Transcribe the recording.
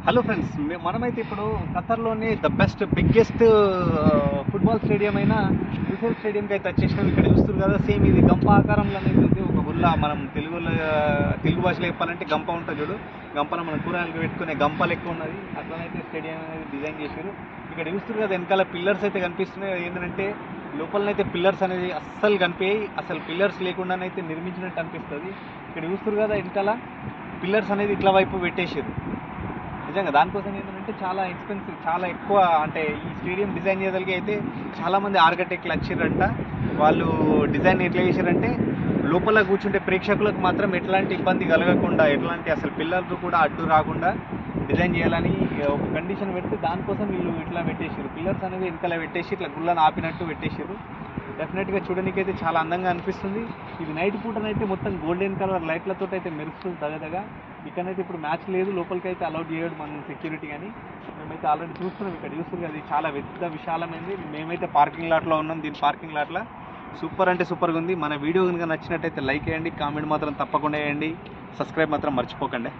Hello friends, మనమైతే ఇప్పుడు ఖతర్లోనే the best biggest football stadium అయిన లుసైల్ స్టేడియంకి అయితే వచ్చేసినాం. ఇక్కడ చూస్తారు కదా, సేమ్ ఇది గంప ఆకారంలో అనేది ఒక గుల్ల. మనం తెలుగు భాషలో చెప్పాలంటే గంప ఉంటుంది చూడు, గంపను మనం కూరగాయలు పెట్టుకునే గంప లెక్క ఉన్నది. అట్లనైతే స్టేడియం అనేది డిజైన్ చేశారు. ఇక్కడ చూస్తారు కదా, వెనకాల పిల్లర్స్ అయితే కనిపిస్తున్నాయి. ఏంటంటే లోపలనైతే పిల్లర్స్ అనేది అస్సలు కనిపించాయి, అసలు పిల్లర్స్ లేకుండానైతే నిర్మించినట్టు అనిపిస్తుంది. ఇక్కడ చూస్తారు కదా, వెనకాల పిల్లర్స్ అనేది ఇట్లా వైపు పెట్టేసారు. నిజంగా దానికోసం ఏంటంటే చాలా ఎక్స్పెన్సివ్, చాలా ఎక్కువ. అంటే ఈ స్టేడియం డిజైన్ చేయగలిగి అయితే చాలామంది ఆర్కిటెక్ట్లు వచ్చిర్రంట. వాళ్ళు డిజైన్ ఎట్లా చేశారంటే లోపల కూర్చుంటే ప్రేక్షకులకు మాత్రం ఎట్లాంటి ఇబ్బంది కలగకుండా, ఎట్లాంటి అసలు పిల్లలు కూడా అడ్డు రాకుండా డిజైన్ చేయాలని ఒక కండిషన్ పెడితే దానికోసం వీళ్ళు ఇట్లా పెట్టేసారు. పిల్లర్స్ అనేది వెనకాల పెట్టేసి ఇట్లా గుళ్ళను ఆపినట్టు పెట్టేసారు. డెఫినెట్గా చూడడానికి అయితే చాలా అందంగా అనిపిస్తుంది. ఇది నైట్ పూటనైతే మొత్తం గోల్డెన్ కలర్ లైట్లతో అయితే మెరుస్తుంది తగదగా. ఇక్కడైతే ఇప్పుడు మ్యాచ్ లేదు, లోపలికి అయితే అలౌడ్ చేయడు మన సెక్యూరిటీ. కానీ మేమైతే ఆల్రెడీ చూస్తున్నాం. ఇక్కడ చూస్తుంది అది చాలా పెద్ద విశాలమైంది. మేమైతే పార్కింగ్ లాట్లో ఉన్నాం. దీని పార్కింగ్ లాట్లో సూపర్ అంటే సూపర్గా ఉంది. మన వీడియో కనుక నచ్చినట్టయితే లైక్ చేయండి, కామెంట్ మాత్రం తప్పకుండా చేయండి, సబ్స్క్రైబ్ మాత్రం మర్చిపోకండి.